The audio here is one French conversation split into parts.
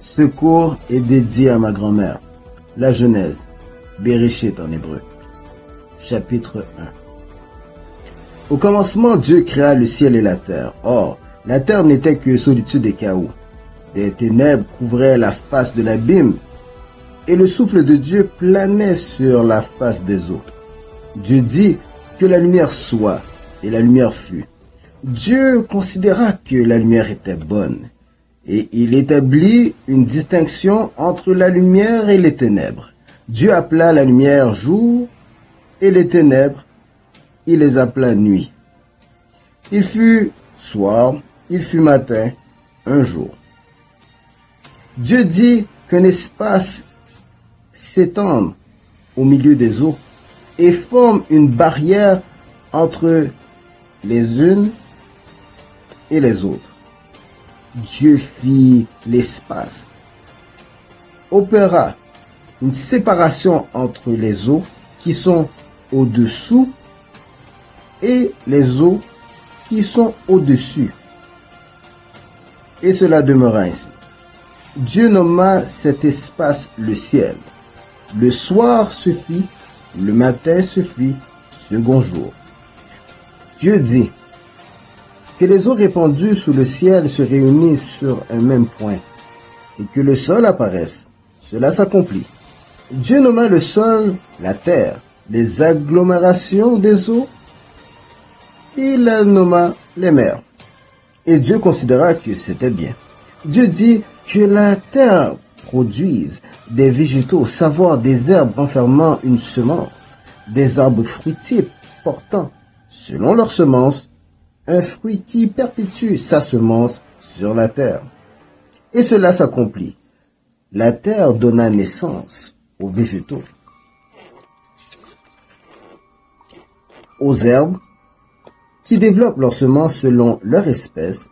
Ce cours est dédié à ma grand-mère. La Genèse, Bereshit en hébreu. Chapitre 1. Au commencement, Dieu créa le ciel et la terre. Or, la terre n'était que solitude et chaos. Des ténèbres couvraient la face de l'abîme, et le souffle de Dieu planait sur la face des eaux. Dieu dit que la lumière soit, et la lumière fut. Dieu considéra que la lumière était bonne, et il établit une distinction entre la lumière et les ténèbres. Dieu appela la lumière jour, et les ténèbres, il les appela nuit. Il fut soir, il fut matin, un jour. Dieu dit qu'un espace s'étende au milieu des eaux et forme une barrière entre les unes et les autres. Dieu fit l'espace, opéra une séparation entre les eaux qui sont au-dessous et les eaux qui sont au-dessus. Et cela demeura ainsi. Dieu nomma cet espace le ciel. Le soir se fit, le matin se fit, second jour. Dieu dit que les eaux répandues sous le ciel se réunissent sur un même point et que le sol apparaisse. Cela s'accomplit. Dieu nomma le sol la terre, les agglomérations des eaux, il la nomma les mers. Et Dieu considéra que c'était bien. Dieu dit que la terre produise des végétaux, savoir des herbes renfermant une semence, des arbres fruitiers portant, selon leur semence, un fruit qui perpétue sa semence sur la terre. Et cela s'accomplit. La terre donna naissance aux végétaux, aux herbes qui développent leurs semences selon leur espèce,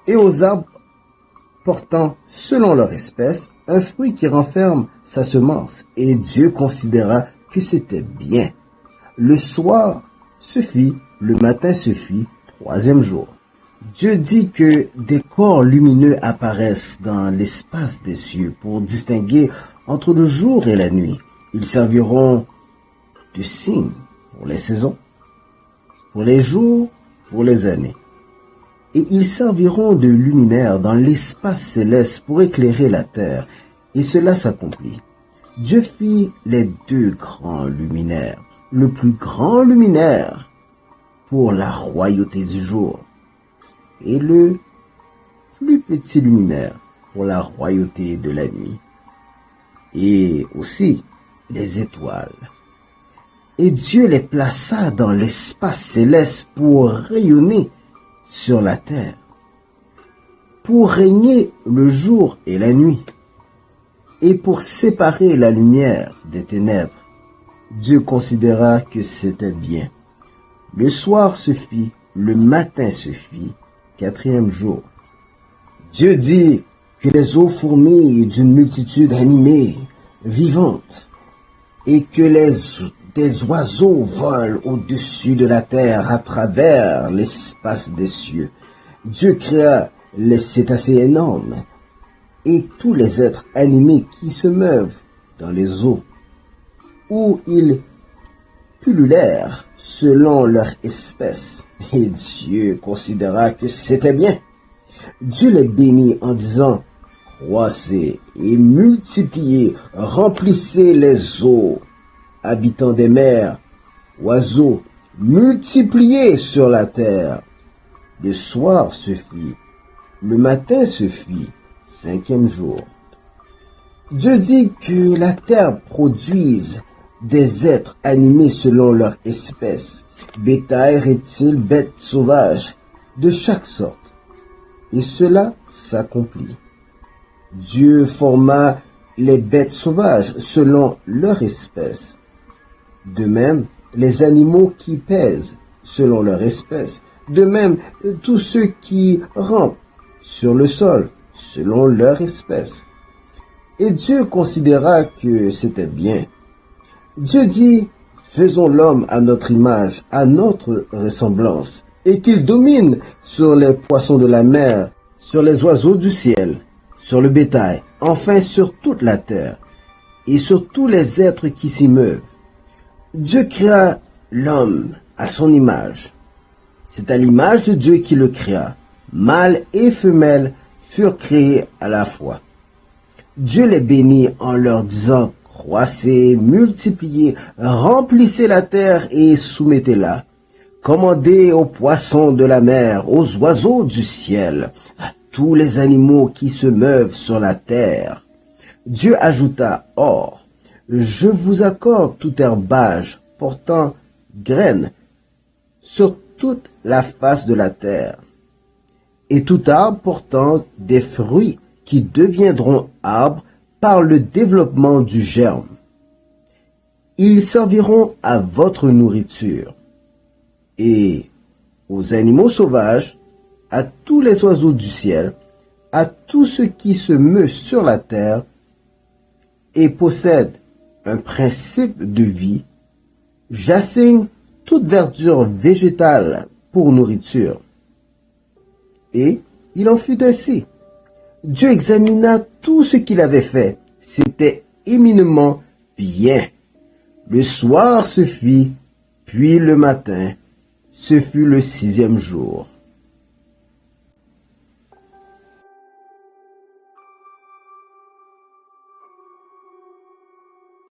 et aux arbres portant, selon leur espèce, un fruit qui renferme sa semence. Et Dieu considéra que c'était bien. Le soir se fit, le matin se fit, troisième jour. Dieu dit que des corps lumineux apparaissent dans l'espace des cieux pour distinguer entre le jour et la nuit. Ils serviront de signes pour les saisons, pour les jours, pour les années. Et ils serviront de luminaires dans l'espace céleste pour éclairer la terre. Et cela s'accomplit. Dieu fit les deux grands luminaires. Le plus grand luminaire pour la royauté du jour et le plus petit luminaire pour la royauté de la nuit. Et aussi les étoiles. Et Dieu les plaça dans l'espace céleste pour rayonner sur la terre, pour régner le jour et la nuit, et pour séparer la lumière des ténèbres. Dieu considéra que c'était bien. Le soir se fit, le matin se fit, quatrième jour. Dieu dit que les eaux fourmillent d'une multitude animée, vivante, et que des oiseaux volent au-dessus de la terre à travers l'espace des cieux. Dieu créa les cétacés énormes et tous les êtres animés qui se meuvent dans les eaux, où ils pullulèrent selon leur espèce. Et Dieu considéra que c'était bien. Dieu les bénit en disant: croissez et multipliez, remplissez les eaux, habitants des mers, oiseaux, multipliez sur la terre. Le soir se fit, le matin se fit, cinquième jour. Dieu dit que la terre produise des êtres animés selon leur espèce, bétail, reptiles, bêtes sauvages, de chaque sorte. Et cela s'accomplit. Dieu forma les bêtes sauvages selon leur espèce. De même, les animaux qui pèsent selon leur espèce. De même, tous ceux qui rampent sur le sol selon leur espèce. Et Dieu considéra que c'était bien. Dieu dit: faisons l'homme à notre image, à notre ressemblance, et qu'il domine sur les poissons de la mer, sur les oiseaux du ciel, sur le bétail, enfin sur toute la terre, et sur tous les êtres qui s'y meuvent. Dieu créa l'homme à son image. C'est à l'image de Dieu qu'il le créa. Mâle et femelle furent créés à la fois. Dieu les bénit en leur disant, croissez, multipliez, remplissez la terre et soumettez-la. Commandez aux poissons de la mer, aux oiseaux du ciel, à tous les animaux qui se meuvent sur la terre. Dieu ajouta, or, je vous accorde tout herbage portant graines sur toute la face de la terre, et tout arbre portant des fruits qui deviendront arbres par le développement du germe. Ils serviront à votre nourriture, et aux animaux sauvages, à tous les oiseaux du ciel, à tout ce qui se meut sur la terre et possède un principe de vie, j'assigne toute verdure végétale pour nourriture. Et il en fut ainsi. Dieu examina tout ce qu'il avait fait. C'était éminemment bien. Le soir se fit, puis le matin, ce fut le 6e jour.